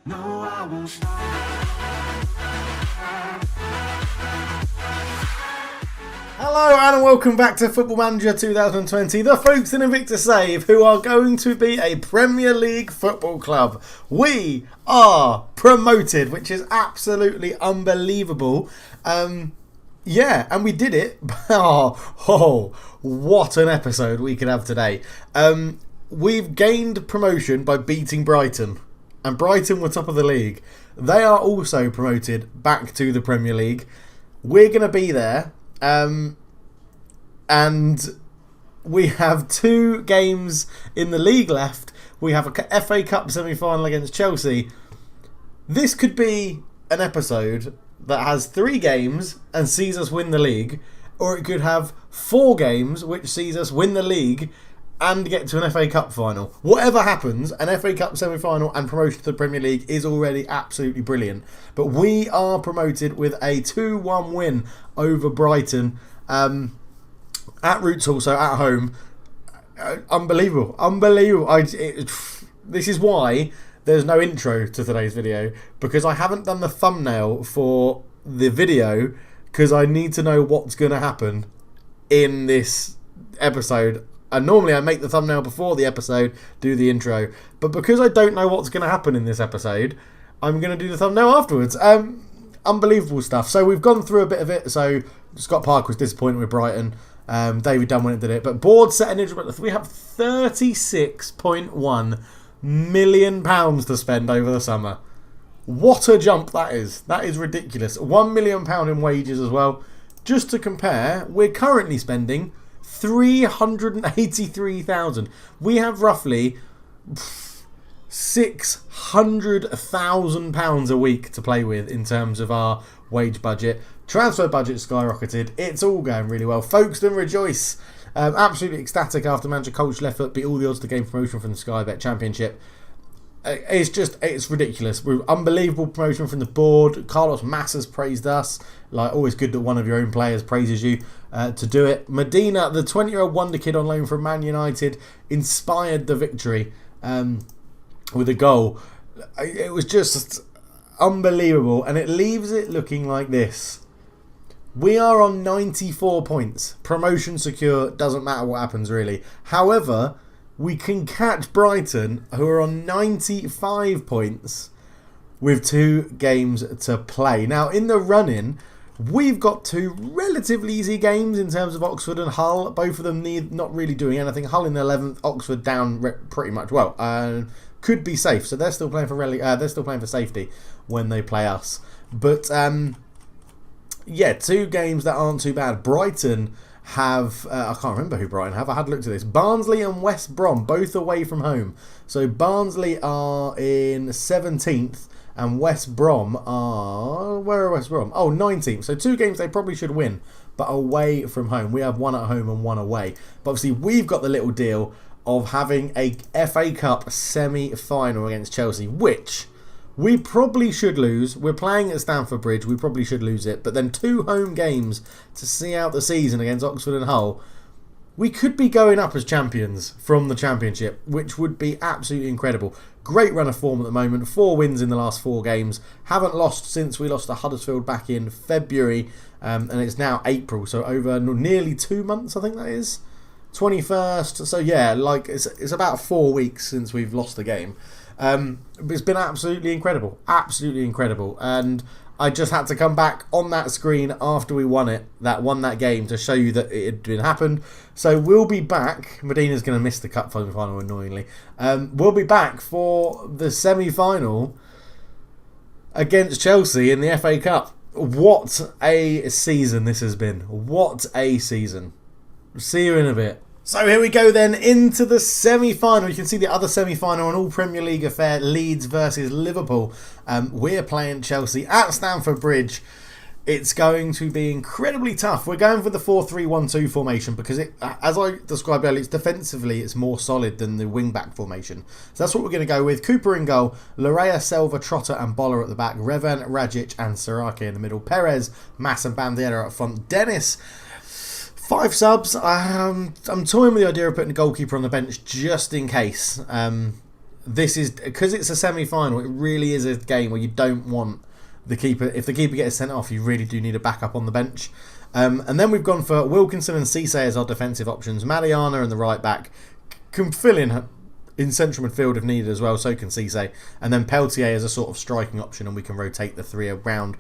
No, I won't stop. Hello and welcome back to Football Manager 2020, the Folkestone Invicta save, who are going to be a Premier League football club. We are promoted, which is absolutely unbelievable. Yeah, and we did it. Oh, what an episode we could have today. We've gained promotion by beating Brighton, and Brighton were top of the league. They are also promoted back to the Premier League. We're going to be there. And we have 2 games in the league left. We have a FA Cup semi-final against Chelsea. This could be an episode that has 3 games and sees us win the league, or it could have 4 games which sees us win the league and get to an FA Cup final. Whatever happens, an FA Cup semi-final and promotion to the Premier League is already absolutely brilliant. But we are promoted with a 2-1 win over Brighton at Roots, also at home. Unbelievable. This is why there's no intro to today's video, because I haven't done the thumbnail for the video because I need to know what's going to happen in this episode. And normally I make the thumbnail before the episode, do the intro. But because I don't know what's going to happen in this episode, I'm going to do the thumbnail afterwards. Unbelievable stuff. So we've gone through a bit of it. So Scott Parker was disappointed with Brighton. David Dunn did it. But board set an injury. We have £36.1 million to spend over the summer. What a jump that is. That is ridiculous. £1 million in wages as well. Just to compare, we're currently spending £383,000. We have roughly £600,000 a week to play with in terms of our wage budget. Transfer budget skyrocketed. It's all going really well. Folkestone rejoice. Absolutely ecstatic after manager Coach Leffert beat all the odds to gain promotion from the Sky Bet Championship. It's ridiculous. We're unbelievable promotion from the board. Carlos Massa's praised us. Always good that one of your own players praises you to do it. Medina, the 20-year-old wonder kid on loan from Man United, inspired the victory with a goal. It was just unbelievable, and it leaves it looking like this. We are on 94 points. Promotion secure. Doesn't matter what happens really. However, we can catch Brighton, who are on 95 points with 2 games to play. Now, in the run-in, we've got 2 relatively easy games in terms of Oxford and Hull. Both of them not really doing anything. Hull in the 11th, Oxford down pretty much well. Could be safe, so they're still playing for safety when they play us. But yeah, 2 games that aren't too bad. Brighton have, I can't remember who Brighton have. I had a look at this. Barnsley and West Brom, both away from home. So Barnsley are in 17th and West Brom are, where are West Brom? Oh, 19th. So 2 games they probably should win, but away from home. We have 1 at home and 1 away. But obviously we've got the little deal of having a FA Cup semi-final against Chelsea, which we probably should lose. We're playing at Stamford Bridge. We probably should lose it. But then 2 home games to see out the season against Oxford and Hull. We could be going up as champions from the Championship, which would be absolutely incredible. Great run of form at the moment. 4 wins in the last 4 games. Haven't lost since we lost to Huddersfield back in February. And it's now April. So over nearly 2 months, I think that is. 21st. So yeah, it's about 4 weeks since we've lost a game. It's been absolutely incredible. Absolutely incredible. And I just had to come back on that screen after we won that game to show you that it had been happened. So we'll be back. Medina's going to miss the cup final annoyingly. We'll be back for the semi-final against Chelsea in the FA Cup. What a season this has been. What a season. See you in a bit. So here we go then into the semi-final. You can see the other semi-final, an all Premier League affair, Leeds versus Liverpool. We're playing Chelsea at Stamford Bridge. It's going to be incredibly tough. We're going for the 4-3-1-2 formation because, as I described earlier, defensively it's more solid than the wing-back formation. So that's what we're going to go with. Cooper in goal, Larea, Selva, Trotter and Boller at the back, Revan, Rajic and Sarake in the middle, Perez, Mass and Bandiera up front, Dennis. 5 subs. I'm toying with the idea of putting a goalkeeper on the bench just in case. this is because it's a semi-final. It really is a game where you don't want the keeper. If the keeper gets sent off, you really do need a backup on the bench. And then we've gone for Wilkinson and Cisse as our defensive options. Mariana and the right back can fill in central midfield if needed as well. So can Cisse, and then Peltier as a sort of striking option, and we can rotate the three around.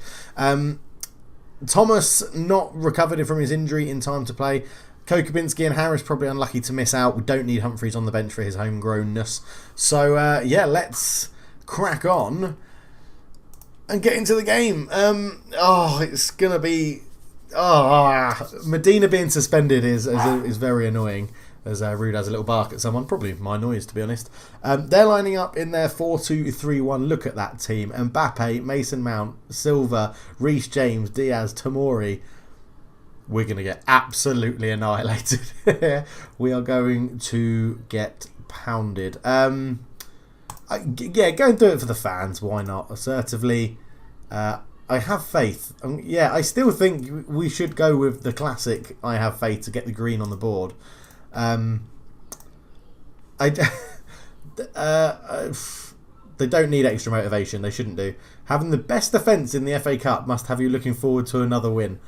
Thomas not recovered from his injury in time to play. Kokubinski and Harris probably unlucky to miss out. We don't need Humphreys on the bench for his homegrownness. So, let's crack on and get into the game. It's going to be... Medina being suspended is very annoying, as Rude has a little bark at someone. Probably my noise, to be honest. They're lining up in their 4-2-3-1. Look at that team. Mbappe, Mason Mount, Silva, Reece James, Diaz, Tomori. We're going to get absolutely annihilated. We are going to get pounded. Go and do it for the fans. Why not? Assertively. I have faith. I still think we should go with the classic I have faith to get the green on the board. They don't need extra motivation. They shouldn't do. Having the best defence in the FA Cup must have you looking forward to another win.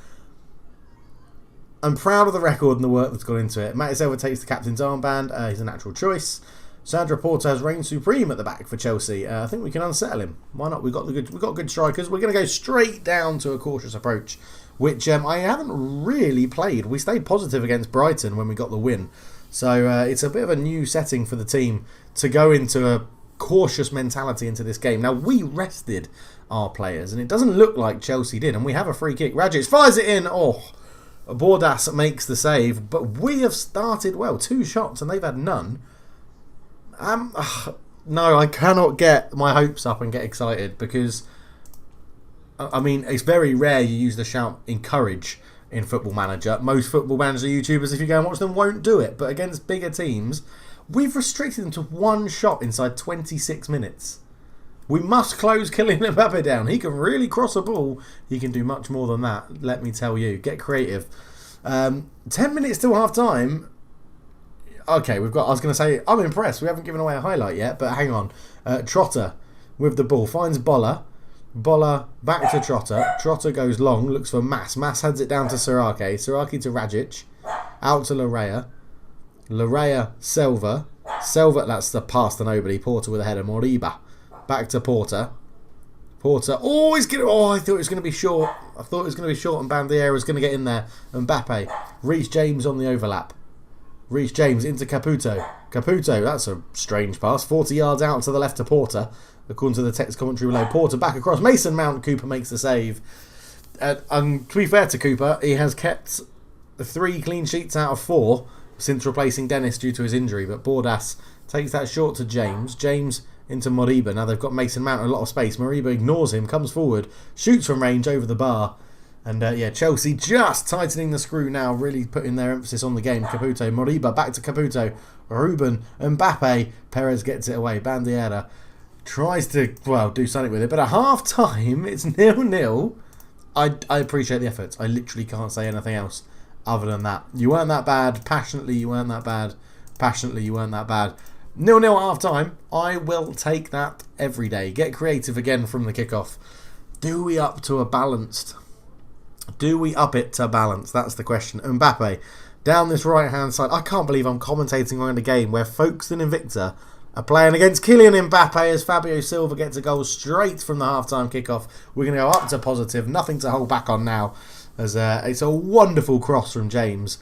I'm proud of the record and the work that's gone into it. Matty Silva takes the captain's armband. He's a natural choice. Sandro Porter has reigned supreme at the back for Chelsea. I think we can unsettle him. Why not? We've got good strikers. We're going to go straight down to a cautious approach, which I haven't really played. We stayed positive against Brighton when we got the win. So it's a bit of a new setting for the team to go into a cautious mentality into this game. Now, we rested our players, and it doesn't look like Chelsea did. And we have a free kick. Rajic fires it in. Bordas makes the save, but we have started well. 2 shots and they've had none. No, I cannot get my hopes up and get excited because, it's very rare you use the shout encourage in Football Manager. Most Football Manager YouTubers, if you go and watch them, won't do it. But against bigger teams, we've restricted them to 1 shot inside 26 minutes. We must close Kylian Mbappe down. He can really cross a ball. He can do much more than that, let me tell you. Get creative. 10 minutes till half time. Okay, I was going to say, I'm impressed. We haven't given away a highlight yet, but hang on. Trotter with the ball. Finds Bolla. Bolla back to Trotter. Trotter goes long, looks for Mass. Mass heads it down to Saraki. Saraki to Rajic. Out to Larea. Larea, Silva. Silva, that's the pass to nobody. Porter with a header. Moriba. Back to Porter. Porter. I thought it was going to be short. And Bandiera was going to get in there. Mbappe. Reece James on the overlap. Reece James into Caputo. Caputo, that's a strange pass. 40 yards out to the left to Porter. According to the text commentary below. Porter back across. Mason Mount. Cooper makes the save. And to be fair to Cooper, he has kept 3 clean sheets out of 4 since replacing Dennis due to his injury. But Bordas takes that short to James. James into Moriba. Now they've got Mason Mount in a lot of space. Moriba ignores him, comes forward, shoots from range over the bar. And Chelsea just tightening the screw now, really putting their emphasis on the game. Caputo, Moriba, back to Caputo. Ruben, Mbappe. Perez gets it away. Bandiera tries to, do something with it. But at half-time, it's 0-0. I appreciate the efforts. I literally can't say anything else other than that. You weren't that bad. Passionately, you weren't that bad. Passionately, you weren't that bad. 0-0 at half-time. I will take that every day. Get creative again from the kickoff. Do we up it to balance? That's the question. Mbappe, down this right-hand side. I can't believe I'm commentating on a game where Folkestone Invicta are playing against Kylian Mbappe as Fabio Silva gets a goal straight from the half-time kickoff. We're going to go up to positive. Nothing to hold back on now. As it's a wonderful cross from James.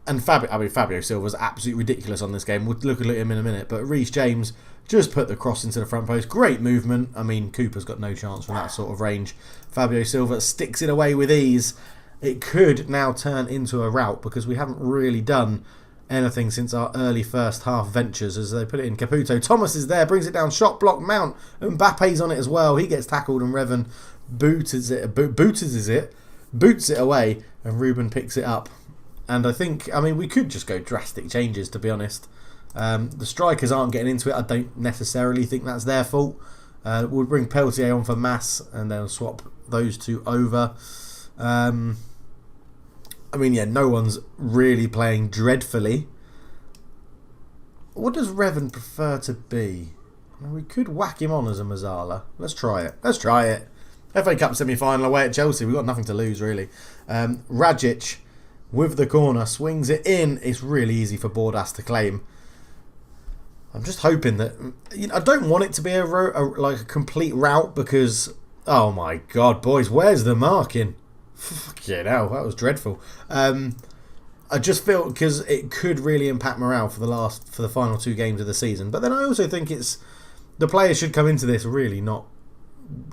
And Fabio Silva's absolutely ridiculous on this game. We'll look at him in a minute. But Reece James just put the cross into the front post. Great movement. Cooper's got no chance from that sort of range. Fabio Silva sticks it away with ease. It could now turn into a rout because we haven't really done anything since our early first half ventures as they put it in. Caputo. Thomas is there. Brings it down. Shot block. Mount. Mbappe's on it as well. He gets tackled and Revan boots it away and Ruben picks it up. And I think, we could just go drastic changes, to be honest. The strikers aren't getting into it. I don't necessarily think that's their fault. We'll bring Peltier on for Mass and then swap those 2 over. No one's really playing dreadfully. What does Revan prefer to be? We could whack him on as a Mazzala. Let's try it. FA Cup semi-final away at Chelsea. We've got nothing to lose, really. Rajic with the corner. Swings it in. It's really easy for Bordas to claim. I'm just hoping that... I don't want it to be like a complete rout because... Oh my God, boys. Where's the marking? Fucking hell, that was dreadful. I just feel because it could really impact morale for the final 2 games of the season. But then I also think the players should come into this really not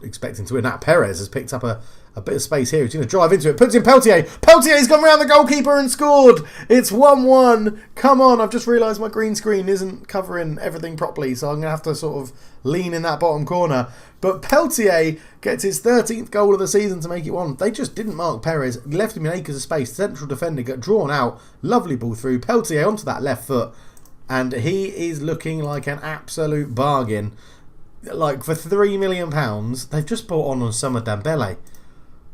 expecting to win. That Perez has picked up a bit of space here. He's going to drive into it. Puts in Peltier. Peltier's gone around the goalkeeper and scored. It's 1-1. Come on. I've just realised my green screen isn't covering everything properly. So I'm going to have to sort of lean in that bottom corner. But Peltier gets his 13th goal of the season to make it 1. They just didn't mark Perez. Left him in acres of space. Central defender got drawn out. Lovely ball through. Peltier onto that left foot. And he is looking like an absolute bargain. Like, for £3 million, they've just bought on Summer Dembele.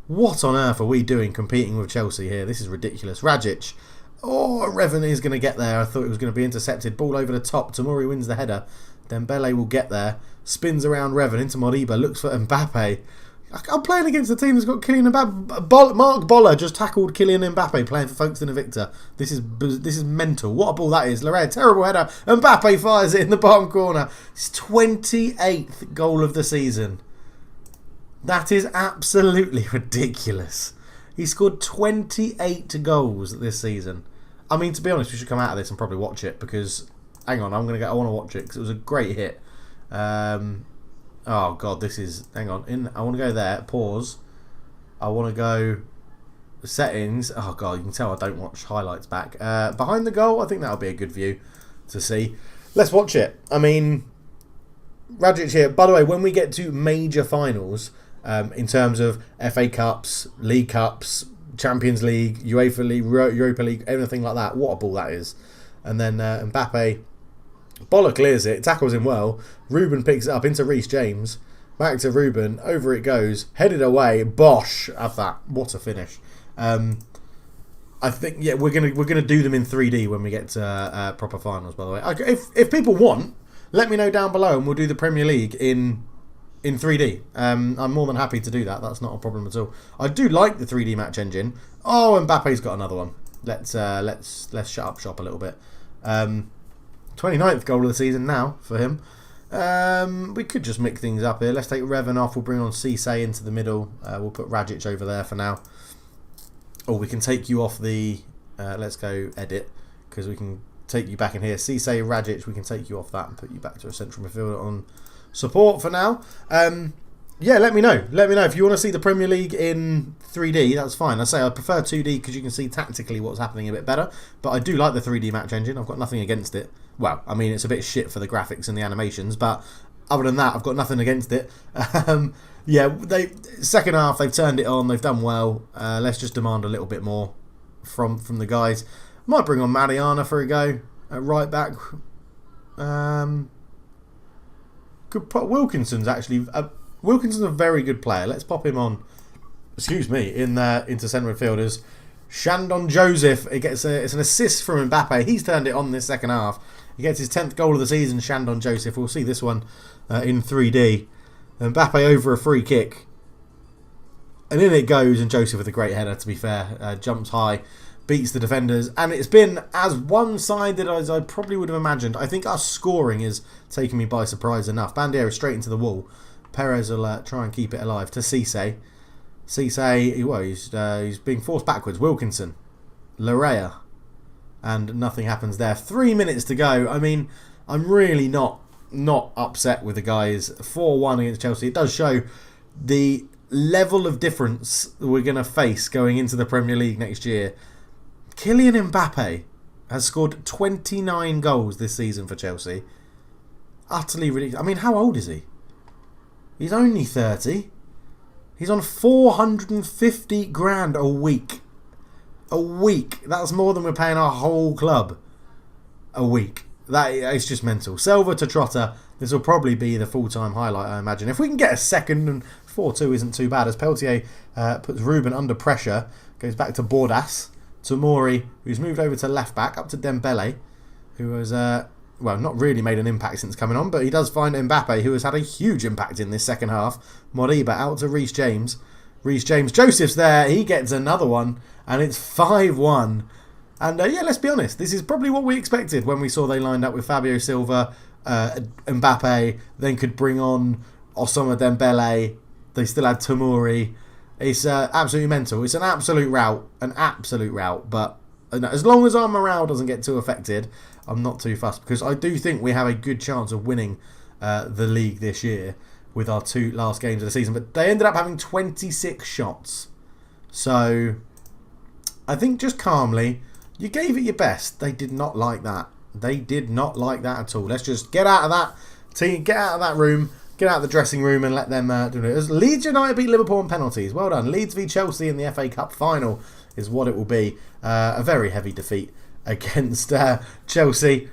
What on earth are we doing competing with Chelsea here? This is ridiculous. Rajic. Oh, Revan is going to get there. I thought it was going to be intercepted. Ball over the top. Tomori wins the header. Dembele will get there. Spins around Revan into Moriba. Looks for Mbappe. I'm playing against a team that's got Kylian Mbappe. Mark Boller just tackled Kylian Mbappe playing for Folkestone Invicta. This is mental. What a ball that is. Lorraine, terrible header. Mbappe fires it in the bottom corner. It's 28th goal of the season. That is absolutely ridiculous. He scored 28 goals this season. I mean, to be honest, we should come out of this and probably watch it because, hang on, I want to watch it because it was a great hit. Oh God, this is... Hang on. I want to go there. Pause. I want to go... Settings. Oh God, you can tell I don't watch highlights back. Behind the goal, I think that'll be a good view to see. Let's watch it. I mean, Rajic here. By the way, when we get to major finals, in terms of FA Cups, League Cups, Champions League, UEFA League, Europa League, anything like that, what a ball that is. And then Mbappe... Boller clears it, tackles him well. Ruben picks it up into Reece James. Back to Ruben. Over it goes. Headed away. Bosh. Have that. What a finish. I think we're gonna do them in 3D when we get to proper finals. By the way, if people want, let me know down below, and we'll do the Premier League in 3D. I'm more than happy to do that. That's not a problem at all. I do like the 3D match engine. Oh, Mbappe's got another one. Let's shut up shop a little bit. 29th goal of the season now for him. We could just mix things up here. Let's take Revan off. We'll bring on Cisse into the middle. We'll put Rajic over there for now. Or we can take you off the... let's go edit, because we can take you back in here. Cisse, Rajic, we can take you off that and put you back to a central midfielder on support for now. Yeah, let me know. Let me know if you want to see the Premier League in 3D. That's fine. I say I prefer 2D because you can see tactically what's happening a bit better. But I do like the 3D match engine. I've got nothing against it. Well, I mean, it's a bit shit for the graphics and the animations, but other than that, I've got nothing against it. Yeah, second half they've turned it on. They've done well. Let's just demand a little bit more from the guys. Might bring on Mariana for a go at right back. Could put Wilkinson's actually. Wilkinson's a very good player. Let's pop him on. Excuse me, into centre midfielders. Shandon Joseph. It's an assist from Mbappe. He's turned it on this second half. He gets his 10th goal of the season. Shandon Joseph. We'll see this one in 3D. Mbappe over a free kick, and in it goes. And Joseph with a great header. To be fair, jumps high, beats the defenders, and it's been as one-sided as I probably would have imagined. I think our scoring is taking me by surprise enough. Bandiera straight into the wall. Perez will try and keep it alive to Cisse. Cisse, well, he's being forced backwards. Wilkinson, Larea, and nothing happens there. 3 minutes to go. I mean, I'm really not upset with the guys. 4-1 against Chelsea. It does show the level of difference we're going to face going into the Premier League next year. Kylian Mbappe has scored 29 goals this season for Chelsea. Utterly ridiculous. I mean, how old is he? He's only 30. He's on 450 grand a week. A week. That's more than we're paying our whole club. A week. That is just mental. Silva to Trotter. This will probably be the full-time highlight, I imagine. If we can get a second, and 4-2 isn't too bad. As Peltier puts Ruben under pressure. Goes back to Bordas. To Mori, who's moved over to left back. Up to Dembele, who was well, not really made an impact since coming on, but he does find Mbappe, who has had a huge impact in this second half. Moriba out to Reece James. Reece James, Joseph's there. He gets another one, and it's 5-1. And yeah, let's be honest, this is probably what we expected when we saw they lined up with Fabio Silva, Mbappe, then could bring on Osama Dembele. They still had Tamuri. It's absolutely mental. It's an absolute rout. But as long as our morale doesn't get too affected, I'm not too fussed, because I do think we have a good chance of winning the league this year with our 2 last games of the season. But they ended up having 26 shots. So I think just calmly, you gave it your best. They did not like that. They did not like that at all. Let's just get out of that team, get out of that room, get out of the dressing room and let them do it. As Leeds United beat Liverpool on penalties. Well done. Leeds v Chelsea in the FA Cup final is what it will be. A very heavy defeat against Chelsea.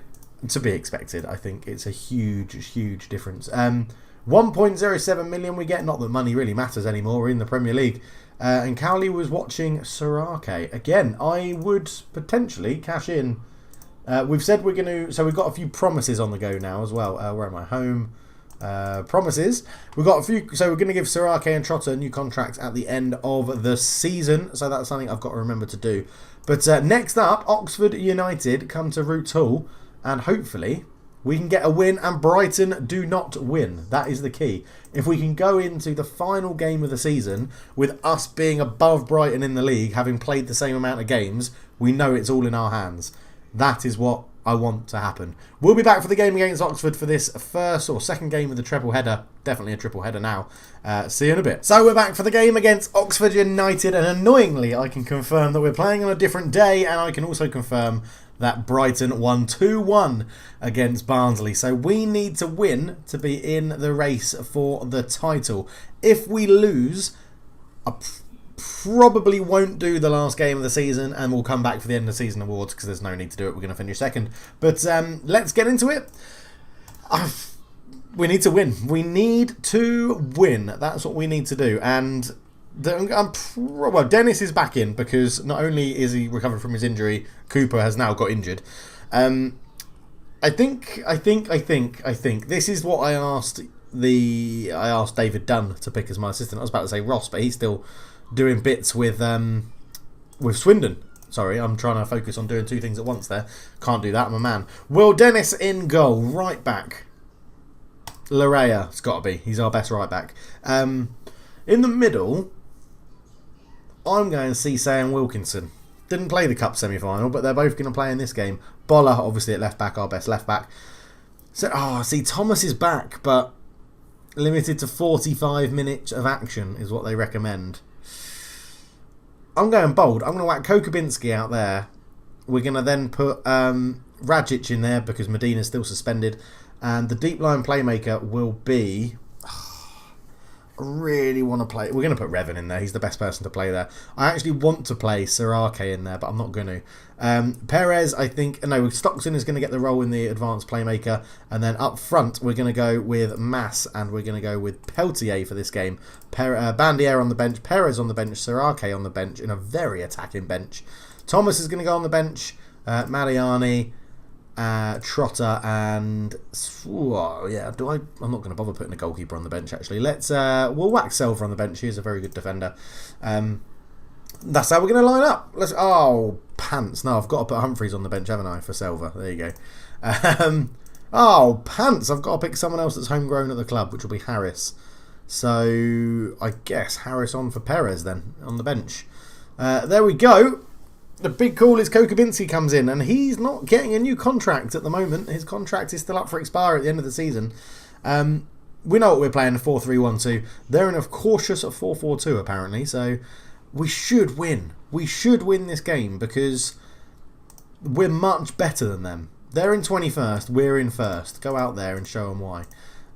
To be expected, I think. It's a huge difference. 1.07 million we get. Not that money really matters anymore. We're in the Premier League. And Cowley was watching Sorake. Again, I would potentially cash in. We've said we're going to... So we've got a few promises on the go now as well. Where am I? Home. Promises. We've got a few... So we're going to give Sorake and Trotter new contracts at the end of the season. So that's something I've got to remember to do. But next up, Oxford United come to Roots Hall. And hopefully we can get a win and Brighton do not win. That is the key. If we can go into the final game of the season with us being above Brighton in the league, having played the same amount of games, we know it's all in our hands. That is what I want to happen. We'll be back for the game against Oxford for this first or second game of the triple header. Definitely a triple header now. See you in a bit. So we're back for the game against Oxford United, and annoyingly I can confirm that we're playing on a different day, and I can also confirm that Brighton won 2-1 against Barnsley. So we need to win to be in the race for the title. If we lose, I probably won't do the last game of the season, and we'll come back for the end of the season awards because there's no need to do it. We're going to finish second. But let's get into it. We need to win. We need to win. That's what we need to do. And well, Dennis is back in because not only is he recovered from his injury, Cooper has now got injured. I think this is what I asked David Dunn to pick as my assistant. I was about to say Ross, but he's still doing bits with Swindon. Sorry, I'm trying to focus on doing 2 things at once there. Can't do that, I'm a man. Will Dennis in goal, right back. Larea, it's got to be. He's our best right back. In the middle, I'm going to Cisse and Wilkinson. Didn't play the Cup semi-final, but they're both going to play in this game. Bolla, obviously at left back, our best left back. So, Thomas is back, but limited to 45 minutes of action is what they recommend. I'm going bold. I'm going to whack Kokubinski out there. We're going to then put Radžić in there because Medina's still suspended. And the deep line playmaker will be... I really want to play... We're going to put Revan in there. He's the best person to play there. I actually want to play Sorake in there, but I'm not going to. Perez, I think... No, Stockton is going to get the role in the advanced playmaker. And then up front, we're going to go with Mass, and we're going to go with Peltier for this game. Bandier on the bench, Perez on the bench, Sorake on the bench, in a very attacking bench. Thomas is going to go on the bench. Mariani... Trotter and I'm not going to bother putting a goalkeeper on the bench actually. We'll whack Selva on the bench. He's a very good defender. That's how we're going to line up. Pants. No, I've got to put Humphreys on the bench, haven't I, for Selva? There you go. Pants. I've got to pick someone else that's homegrown at the club, which will be Harris. So I guess Harris on for Perez then on the bench. There we go. The big call is Kokubinski comes in, and he's not getting a new contract at the moment. His contract is still up for expire at the end of the season. We know what we're playing, a 4-3-1-2. They're in a cautious 4-4-2, apparently, so we should win. We should win this game because we're much better than them. They're in 21st, we're in 1st. Go out there and show them why.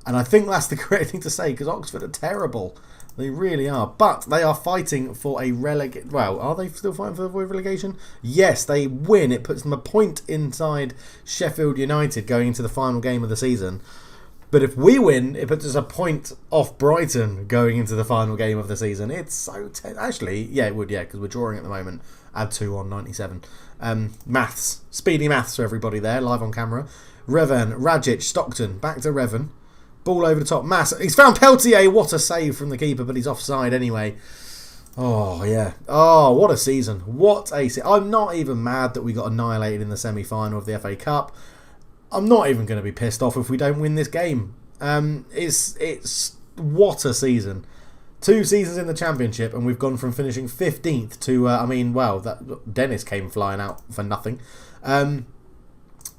And I think that's the correct thing to say because Oxford are terrible. They really are. But they are fighting for a relegation. Well, are they still fighting for relegation? Yes, they win. It puts them a point inside Sheffield United going into the final game of the season. But if we win, it puts us a point off Brighton going into the final game of the season. It's so... Actually, yeah, it would, yeah, because we're drawing at the moment. Add 2 on 97. Maths. Speedy maths for everybody there, live on camera. Revan, Rajic, Stockton, back to Revan. Ball over the top, Mass. He's found Peltier. What a save from the keeper, but he's offside anyway. Oh, yeah. Oh, what a season. What a season. I'm not even mad that we got annihilated in the semi-final of the FA Cup. I'm not even going to be pissed off if we don't win this game. It's what a season. 2 seasons in the Championship, and we've gone from finishing 15th to, Dennis came flying out for nothing.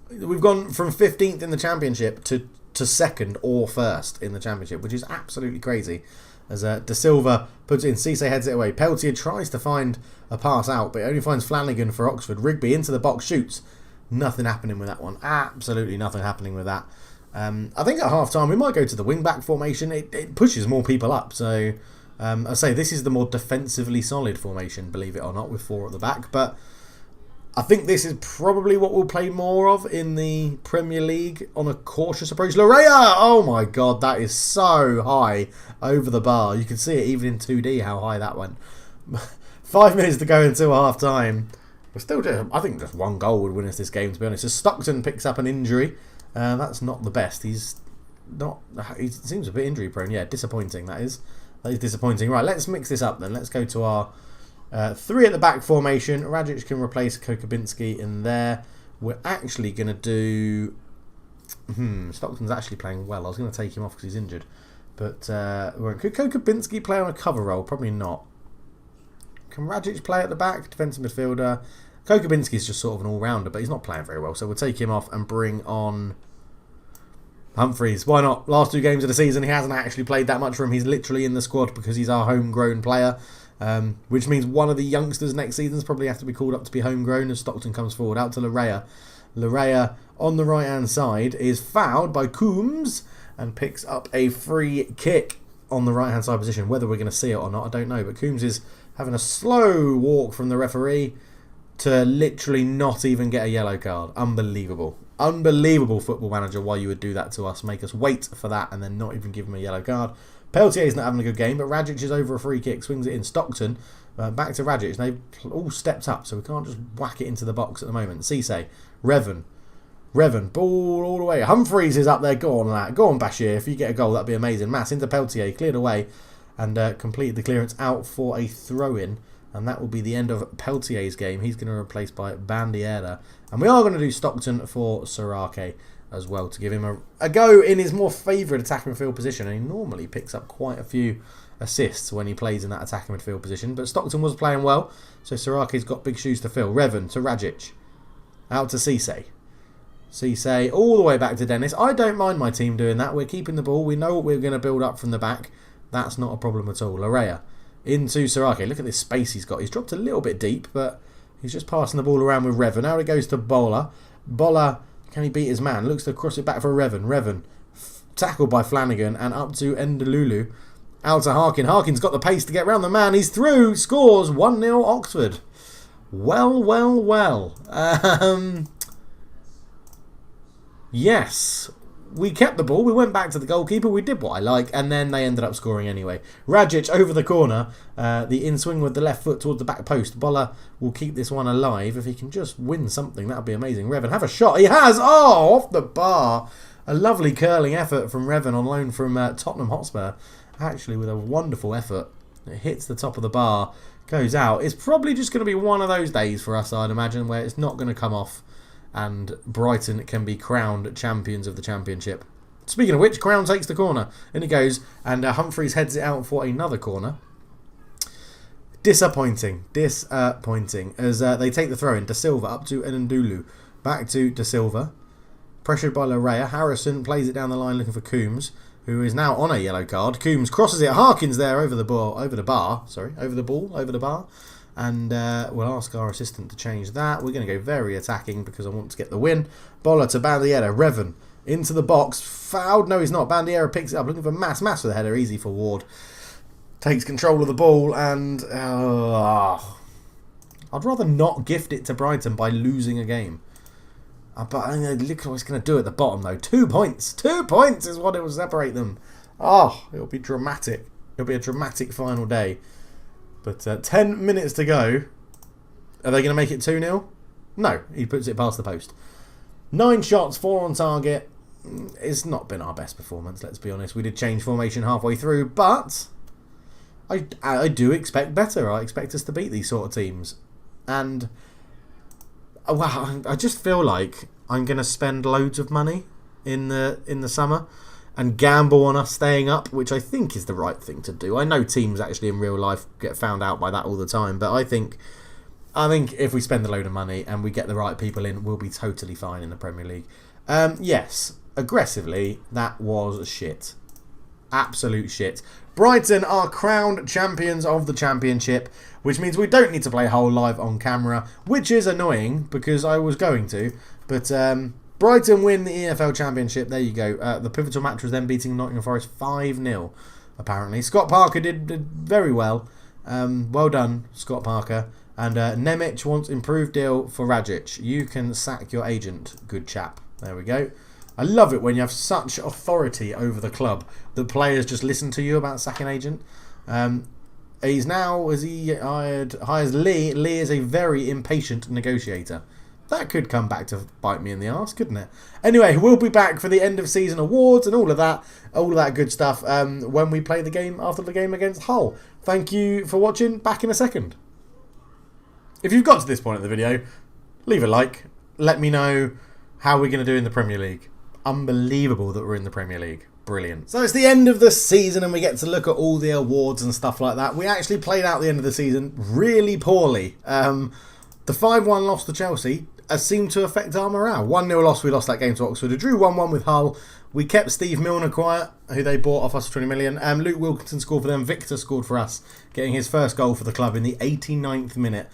We've gone from 15th in the Championship to 2nd or 1st in the Championship, which is absolutely crazy. As De Silva puts it in, Cisse heads it away. Peltier tries to find a pass out, but only finds Flanagan for Oxford. Rigby into the box, shoots. Nothing happening with that one. Absolutely nothing happening with that. I think at half-time we might go to the wing-back formation. It pushes more people up. So, I say this is the more defensively solid formation, believe it or not, with 4 at the back. But I think this is probably what we'll play more of in the Premier League on a cautious approach. Larea! Oh my God, that is so high over the bar. You can see it even in 2D how high that went. 5 minutes to go until half-time. We're still I think just 1 goal would win us this game, to be honest. As Stockton picks up an injury, that's not the best. He seems a bit injury prone. Yeah, disappointing, that is. That is disappointing. Right, let's mix this up then. Let's go to our 3 at the back formation. Rajic can replace Kokobinski in there. We're actually going to do... Stockton's actually playing well. I was going to take him off because he's injured. But could Kokobinski play on a cover role? Probably not. Can Rajic play at the back? Defensive midfielder. Kokobinski's just sort of an all-rounder, but he's not playing very well. So we'll take him off and bring on Humphreys. Why not? Last 2 games of the season, he hasn't actually played that much for him. He's literally in the squad because he's our homegrown player. Which means one of the youngsters next season's probably have to be called up to be homegrown as Stockton comes forward. Out to Larea. Larea on the right-hand side is fouled by Coombs and picks up a free kick on the right-hand side position. Whether we're going to see it or not, I don't know. But Coombs is having a slow walk from the referee to literally not even get a yellow card. Unbelievable. Unbelievable Football Manager why you would do that to us. Make us wait for that and then not even give him a yellow card. Peltier's not having a good game, but Rajic is over a free kick, swings it in. Stockton, back to Rajic. They've all stepped up, so we can't just whack it into the box at the moment. Cisse, Revan, ball all the way. Humphreys is up there. Go on, lad. Go on, Bashir. If you get a goal, that'd be amazing. Mass into Peltier, cleared away, and completed the clearance out for a throw-in. And that will be the end of Peltier's game. He's going to be replaced by Bandiera. And we are going to do Stockton for Sorake as well to give him a go in his more favoured attacking midfield position. And he normally picks up quite a few assists when he plays in that attacking midfield position. But Stockton was playing well, so Sorake's got big shoes to fill. Revan to Rajic. Out to Cisse. Cisse all the way back to Dennis. I don't mind my team doing that. We're keeping the ball. We know what we're going to build up from the back. That's not a problem at all. Larea into Sorake. Look at this space he's got. He's dropped a little bit deep, but he's just passing the ball around with Revan. Now he goes to Bola. Bola, can he beat his man? Looks to cross it back for Revan. Revan tackled by Flanagan and up to Endalulu. Out to Harkin. Harkin's got the pace to get round the man. He's through. Scores 1-0 Oxford. Well. Yes. We kept the ball. We went back to the goalkeeper. We did what I like. And then they ended up scoring anyway. Rajic over the corner. The in-swing with the left foot towards the back post. Bola will keep this one alive. If he can just win something, that would be amazing. Revan, have a shot. He has. Oh, off the bar. A lovely curling effort from Revan on loan from Tottenham Hotspur. Actually, with a wonderful effort. It hits the top of the bar. Goes out. It's probably just going to be one of those days for us, I'd imagine, where it's not going to come off. And Brighton can be crowned champions of the Championship. Speaking of which, Crown takes the corner. In it goes, and Humphreys heads it out for another corner. Disappointing. As they take the throw in. De Silva up to Endulu. Back to De Silva. Pressured by Larea. Harrison plays it down the line looking for Coombs, who is now on a yellow card. Coombs crosses it. Harkins there over the bar. And we'll ask our assistant to change that. We're going to go very attacking because I want to get the win. Bola to Bandiera. Revan into the box. Fouled. No, he's not. Bandiera picks it up. Looking for Mass. Mass for the header. Easy for Ward. Takes control of the ball. And I'd rather not gift it to Brighton by losing a game. But look what it's going to do at the bottom, though. 2 points. 2 points is what it will separate them. It'll be dramatic. It'll be a dramatic final day. But 10 minutes to go. Are they going to make it 2-0? No, he puts it past the post. 9 shots, 4 on target. It's not been our best performance, let's be honest. We did change formation halfway through, but I do expect better. I expect us to beat these sort of teams. And well, I just feel like I'm going to spend loads of money in the summer and gamble on us staying up, which I think is the right thing to do. I know teams actually in real life get found out by that all the time, but I think if we spend a load of money and we get the right people in, we'll be totally fine in the Premier League. Yes, aggressively, that was shit. Absolute shit. Brighton are crowned champions of the Championship, which means we don't need to play Hull live on camera, which is annoying because I was going to. But Brighton win the EFL Championship. There you go. The pivotal match was then beating Nottingham Forest 5-0, apparently. Scott Parker did very well. Well done, Scott Parker. And Nemec wants improved deal for Rajic. You can sack your agent, good chap. There we go. I love it when you have such authority over the club that players just listen to you about sacking agent. He's now, as he hires Lee. Lee is a very impatient negotiator. That could come back to bite me in the arse, couldn't it? Anyway, we'll be back for the end of season awards and all of that good stuff when we play the game after the game against Hull. Thank you for watching. Back in a second. If you've got to this point of the video, leave a like. Let me know how we're going to do in the Premier League. Unbelievable that we're in the Premier League. Brilliant. So it's the end of the season and we get to look at all the awards and stuff like that. We actually played out the end of the season really poorly. The 5-1 loss to Chelsea seemed to affect our morale. 1-0 loss, we lost that game to Oxford. We drew 1-1 with Hull. We kept Steve Milner quiet, who they bought off us for 20 million. Luke Wilkinson scored for them. Victor scored for us, getting his first goal for the club in the 89th minute.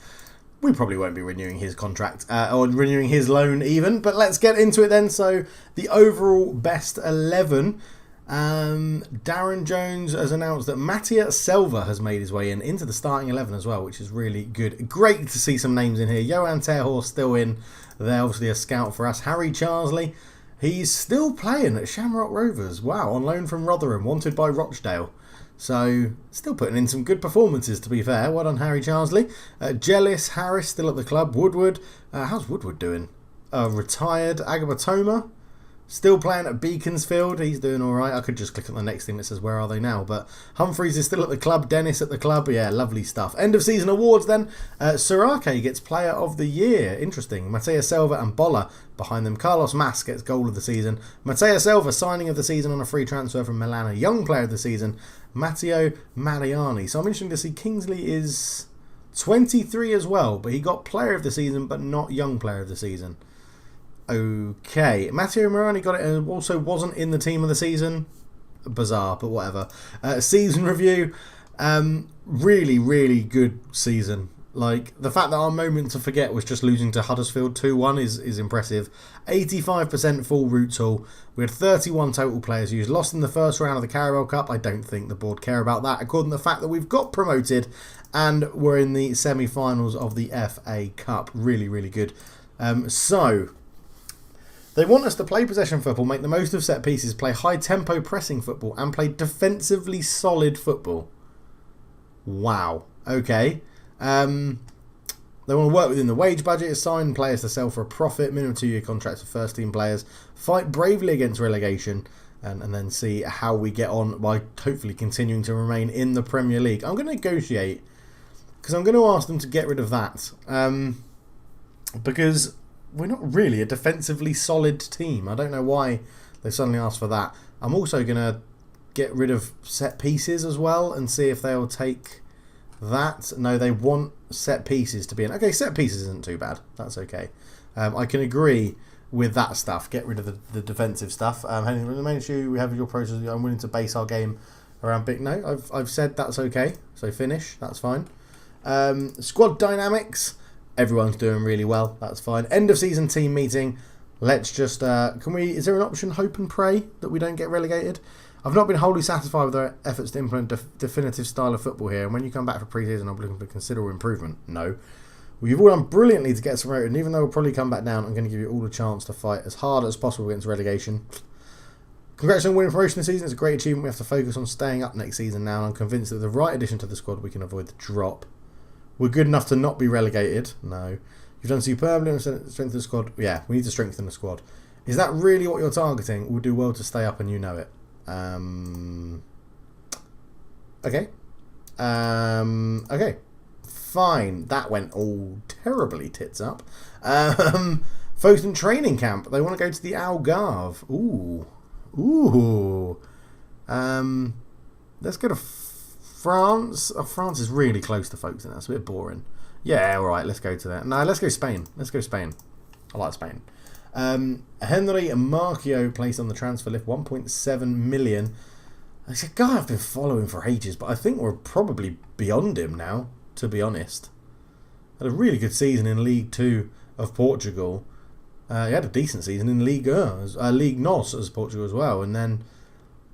We probably won't be renewing his contract or renewing his loan even, but let's get into it then. So the overall best 11, Darren Jones has announced that Mattia Selva has made his way into the starting 11 as well, which is really good. Great to see some names in here. Johan Terhorst still in. They're obviously a scout for us. Harry Charsley, he's still playing at Shamrock Rovers. Wow, on loan from Rotherham, wanted by Rochdale. So, still putting in some good performances, to be fair. Well done, Harry Charsley. Jellis Harris, still at the club. Woodward. How's Woodward doing? Retired. Agabatoma, still playing at Beaconsfield. He's doing all right. I could just click on the next thing that says, where are they now? But Humphreys is still at the club. Dennis at the club. Yeah, lovely stuff. End of season awards then. Sorake gets player of the year. Interesting. Mattia Selva and Bolla behind them. Carlos Mas gets goal of the season. Mattia Selva, signing of the season on a free transfer from Milan. Young player of the season. Matteo Mariani. So I'm interested to see Kingsley is 23 as well, but he got player of the season, but not young player of the season. Okay. Matteo Mariani got it and also wasn't in the team of the season. Bizarre, but whatever. Season review. Really, really good season. Like, the fact that our moment to forget was just losing to Huddersfield 2-1 is impressive. 85% full route haul. We had 31 total players used. Lost in the first round of the Carabao Cup. I don't think the board care about that, according to the fact that we've got promoted and we're in the semi-finals of the FA Cup. Really, really good. So, they want us to play possession football, make the most of set pieces, play high-tempo pressing football, and play defensively solid football. Wow. Okay. They want to work within the wage budget, assign players to sell for a profit, minimum 2-year contracts for first team players, fight bravely against relegation, and then see how we get on by hopefully continuing to remain in the Premier League. I'm going to negotiate because I'm going to ask them to get rid of that because we're not really a defensively solid team. I don't know why they suddenly asked for that. I'm also going to get rid of set pieces as well and see if they'll take that. No, they want set pieces to be in. Okay, set pieces isn't too bad. That's okay. I can agree with that stuff. Get rid of the defensive stuff. Henry, the main issue we have your process. I'm willing to base our game around big. No, I've said that's okay. So finish. That's fine. Squad dynamics. Everyone's doing really well. That's fine. End of season team meeting. Let's just. Can we? Is there an option hope and pray that we don't get relegated? I've not been wholly satisfied with their efforts to implement a definitive style of football here, and when you come back for pre-season, I'm looking for considerable improvement. No. Well, you've all done brilliantly to get us promoted, and even though we'll probably come back down, I'm going to give you all the chance to fight as hard as possible against relegation. Congrats on winning promotion this season. It's a great achievement. We have to focus on staying up next season now, and I'm convinced that with the right addition to the squad, we can avoid the drop. We're good enough to not be relegated. No. You've done superbly on strengthen the squad. Yeah, we need to strengthen the squad. Is that really what you're targeting? We'll do well to stay up and you know it. Okay. Okay. Fine. That went all terribly tits up. Folkestone training camp. They want to go to the Algarve. Ooh. Let's go to France. Oh, France is really close to Folkestone. That's a bit boring. Yeah, all right. Let's go to that. No, let's go Spain. Let's go Spain. I like Spain. Henry Marchio placed on the transfer list. 1.7 million. It's a guy I've been following for ages, but I think we're probably beyond him now, to be honest. Had a really good season in League 2 of Portugal. He had a decent season in League NOS as Portugal as well. And then,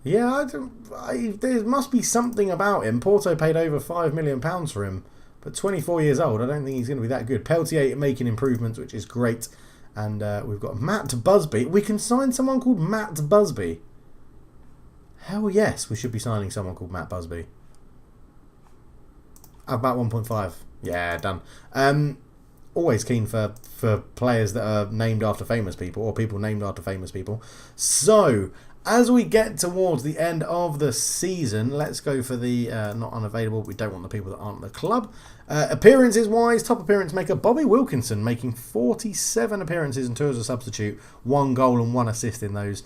yeah, there must be something about him. Porto paid over £5 million for him. But 24 years old, I don't think he's going to be that good. Peltier making improvements, which is great. And we've got Matt Busby. We can sign someone called Matt Busby. Hell yes, we should be signing someone called Matt Busby. About 1.5. Yeah, done. Always keen for players that are named after famous people or people named after famous people. So, as we get towards the end of the season, let's go for the not unavailable. We don't want the people that aren't in the club. Appearances wise, top appearance maker Bobby Wilkinson making 47 appearances and 2 as a substitute, 1 goal and 1 assist in those.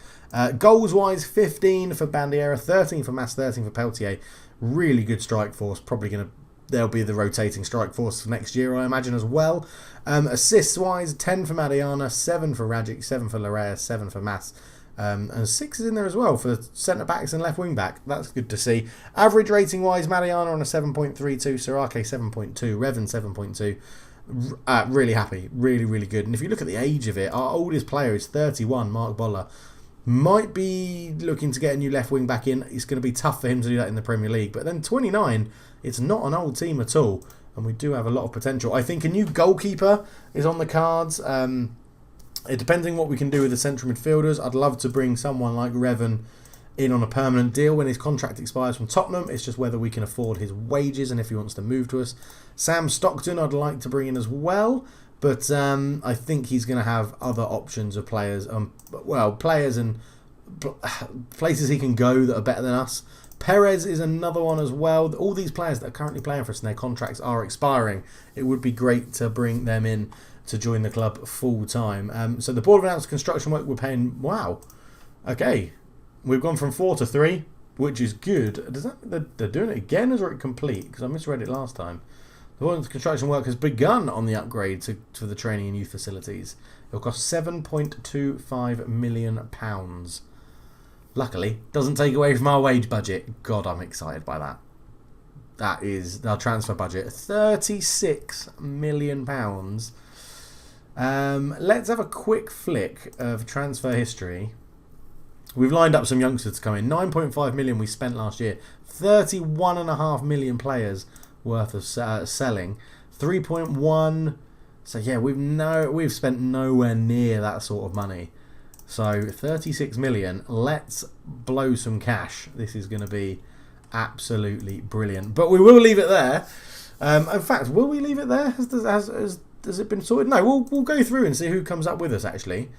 Goals wise, 15 for Bandiera, 13 for Mas, 13 for Peltier. Really good strike force. Probably going to They'll be the rotating strike force for next year, I imagine, as well. Assists-wise, 10 for Mariana, 7 for Rajic, 7 for Larea, 7 for Mas. And 6 is in there as well for centre-backs and left wing-back. That's good to see. Average rating-wise, Mariana on a 7.32, Sorake 7.2, Revan 7.2. Really happy. Really, really good. And if you look at the age of it, our oldest player is 31, Mark Boller. Might be looking to get a new left wing back in. It's going to be tough for him to do that in the Premier League. But then 29, it's not an old team at all. And we do have a lot of potential. I think a new goalkeeper is on the cards. Depending what we can do with the central midfielders, I'd love to bring someone like Revan in on a permanent deal when his contract expires from Tottenham. It's just whether we can afford his wages and if he wants to move to us. Sam Stockton I'd like to bring in as well. But I think he's going to have other options of players. Players and places he can go that are better than us. Perez is another one as well. All these players that are currently playing for us and their contracts are expiring. It would be great to bring them in to join the club full time. So the board of announced construction work we're paying. Wow. Okay. We've gone from 4 to 3, which is good. Does that they're doing it again, or is it complete? Because I misread it last time. The board of construction work has begun on the upgrade to the training and youth facilities. It will cost £7.25 million. Luckily, doesn't take away from our wage budget. God, I'm excited by that. That is our transfer budget, £36 million. Let's have a quick flick of transfer history. We've lined up some youngsters to come in. 9.5 million we spent last year. 31.5 million players worth of selling. 3.1. So yeah, we've spent nowhere near that sort of money. So 36 million. Let's blow some cash. This is going to be absolutely brilliant. But we will leave it there. In fact, will we leave it there? Has it been sorted? No, we'll go through and see who comes up with us actually,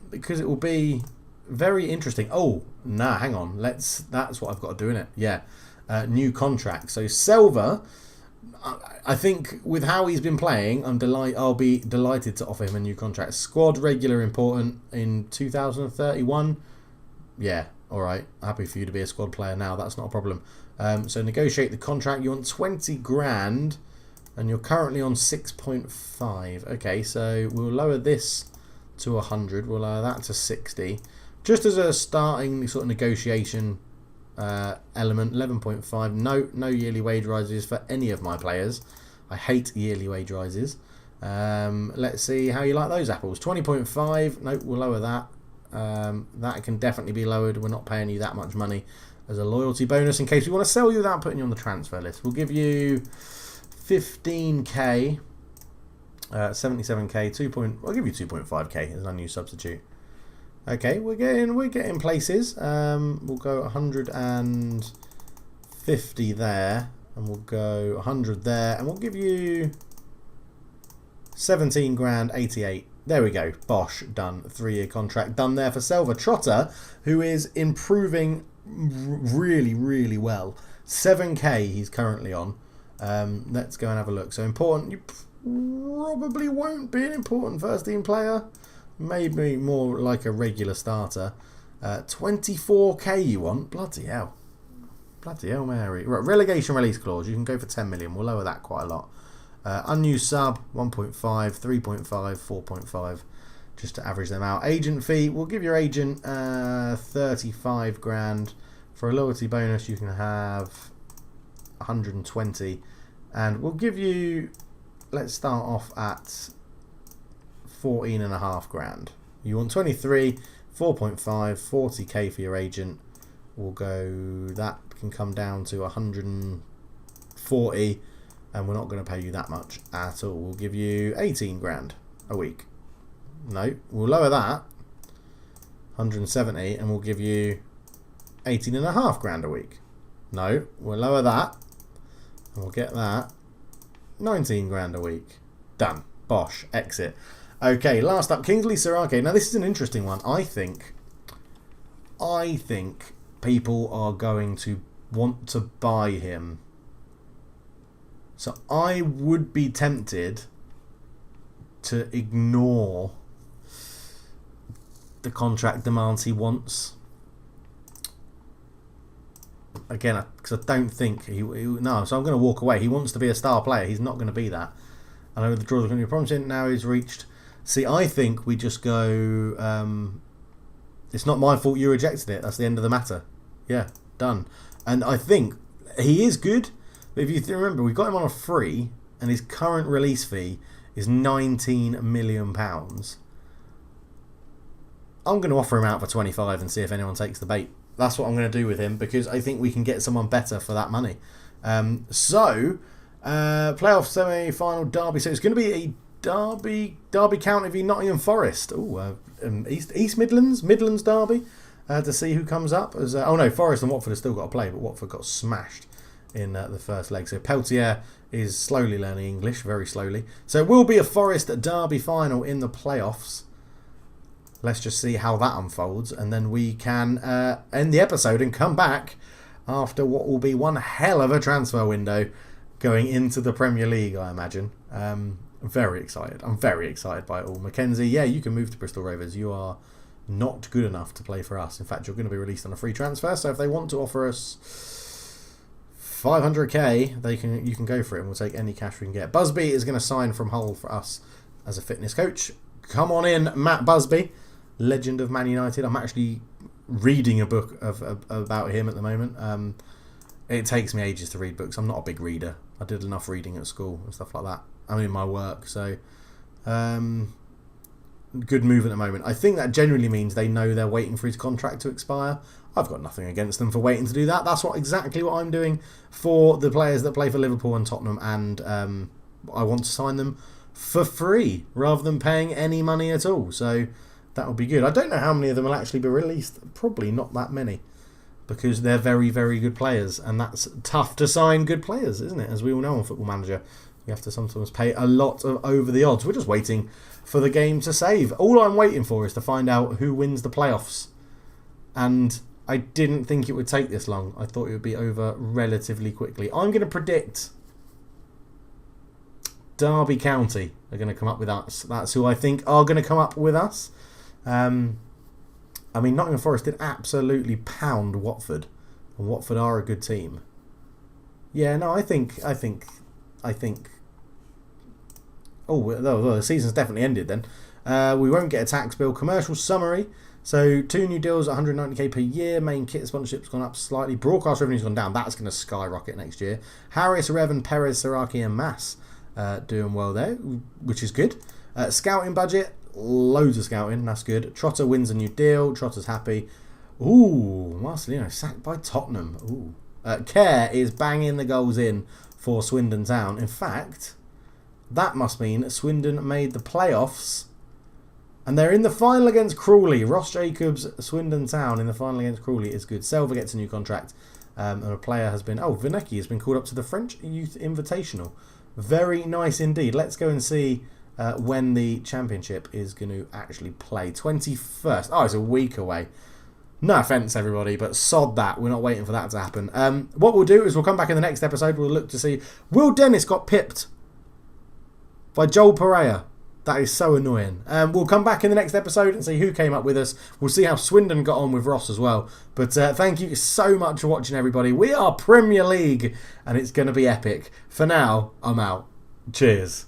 because it will be very interesting. Oh, nah, hang on. That's what I've got to do in it. Yeah, new contract. So Selva, I think with how he's been playing, I'll be delighted to offer him a new contract. Squad regular important in 2031. Yeah, all right. Happy for you to be a squad player now. That's not a problem. So negotiate the contract. You want 20 grand. And you're currently on 6.5. Okay, so we'll lower this to 100. We'll lower that to 60. Just as a starting sort of negotiation element, 11.5. No yearly wage rises for any of my players. I hate yearly wage rises. Let's see how you like those apples. 20.5. No, we'll lower that. That can definitely be lowered. We're not paying you that much money as a loyalty bonus in case we want to sell you without putting you on the transfer list. We'll give you 15k, 77k, I'll give you 2.5k as an unused substitute. Okay, we're getting places. We'll go 150 there, and we'll go 100 there, and we'll give you 17 grand, 88. There we go. Bosh, done. 3-year contract done there for Selva. Trotter, who is improving really, really well. 7k he's currently on. Let's go and have a look. So important, you probably won't be an important first team player. Maybe more like a regular starter. 24k you want? Bloody hell. Bloody hell, Mary. Right, relegation release clause. You can go for 10 million. We'll lower that quite a lot. Unused sub, 1.5, 3.5, 4.5. Just to average them out. Agent fee, we'll give your agent 35 grand. For a loyalty bonus, you can have 120. And we'll give you, let's start off at 14.5 grand. You want 23, 4.5, 40k for your agent. We'll go, that can come down to 140, and we're not going to pay you that much at all. We'll give you 18 grand a week. No, we'll lower that, 170, and we'll give you 18.5 grand a week. No, we'll lower that, and we'll get that, 19 grand a week. Done. Bosh. Exit. Okay, last up, Kingsley Sarake. Now this is an interesting one. I think people are going to want to buy him. So I would be tempted to ignore the contract demands he wants. Again, because I don't think no, so I'm going to walk away. He wants to be a star player. He's not going to be that. I know the draw the country promising now he's reached. See, I think we just go. It's not my fault you rejected it. That's the end of the matter. Yeah, done. And I think he is good. But if you remember, we got him on a free, and his current release fee is £19 million. I'm going to offer him out for 25 and see if anyone takes the bait. That's what I'm going to do with him, because I think we can get someone better for that money. Playoff semi-final derby. So it's going to be a Derby County v Nottingham Forest. East Midlands derby. To see who comes up. Forest and Watford have still got to play, but Watford got smashed in the first leg. So Peltier is slowly learning English, very slowly. So it will be a Forest derby final in the playoffs. Let's just see how that unfolds, and then we can end the episode and come back after what will be one hell of a transfer window going into the Premier League, I imagine. I'm very excited. I'm very excited by it all. Mackenzie, yeah, you can move to Bristol Rovers. You are not good enough to play for us. In fact, you're going to be released on a free transfer, so if they want to offer us 500k, you can go for it, and we'll take any cash we can get. Busby is going to sign from Hull for us as a fitness coach. Come on in, Matt Busby, legend of Man United. I'm actually reading a book about him at the moment. It takes me ages to read books. I'm not a big reader. I did enough reading at school and stuff like that. I'm in my work, so good move at the moment. I think that generally means they know they're waiting for his contract to expire. I've got nothing against them for waiting to do that. That's exactly what I'm doing for the players that play for Liverpool and Tottenham, and I want to sign them for free rather than paying any money at all. So that would be good. I don't know how many of them will actually be released. Probably not that many, because they're very, very good players, and that's tough to sign good players, isn't it? As we all know on Football Manager, you have to sometimes pay a lot over the odds. We're just waiting for the game to save. All I'm waiting for is to find out who wins the playoffs. And I didn't think it would take this long. I thought it would be over relatively quickly. I'm going to predict Derby County are going to come up with us. That's who I think are going to come up with us. Nottingham Forest did absolutely pound Watford, and Watford are a good team. Yeah, no, I think. Oh, the season's definitely ended then. We won't get a tax bill. Commercial summary. So 2 new deals, 190k per year. Main kit sponsorship's gone up slightly. Broadcast revenue's gone down. That's going to skyrocket next year. Harris, Revan, Perez, Saraki, and Mass doing well there, which is good. Scouting budget. Loads of scouting, that's good. Trotter wins a new deal. Trotter's happy. Ooh, Marcelino sacked by Tottenham. Ooh. Kerr is banging the goals in for Swindon Town. In fact, that must mean Swindon made the playoffs, and they're in the final against Crawley. Ross Jacobs, Swindon Town in the final against Crawley is good. Selva gets a new contract, and a player has been... Vinecki has been called up to the French Youth Invitational. Very nice indeed. Let's go and see when the championship is going to actually play. 21st. Oh, it's a week away. No offence, everybody, but sod that. We're not waiting for that to happen. What we'll do is we'll come back in the next episode. We'll look to see... Will Dennis got pipped by Joel Pereira. That is so annoying. We'll come back in the next episode and see who came up with us. We'll see how Swindon got on with Ross as well. But thank you so much for watching, everybody. We are Premier League, and it's going to be epic. For now, I'm out. Cheers.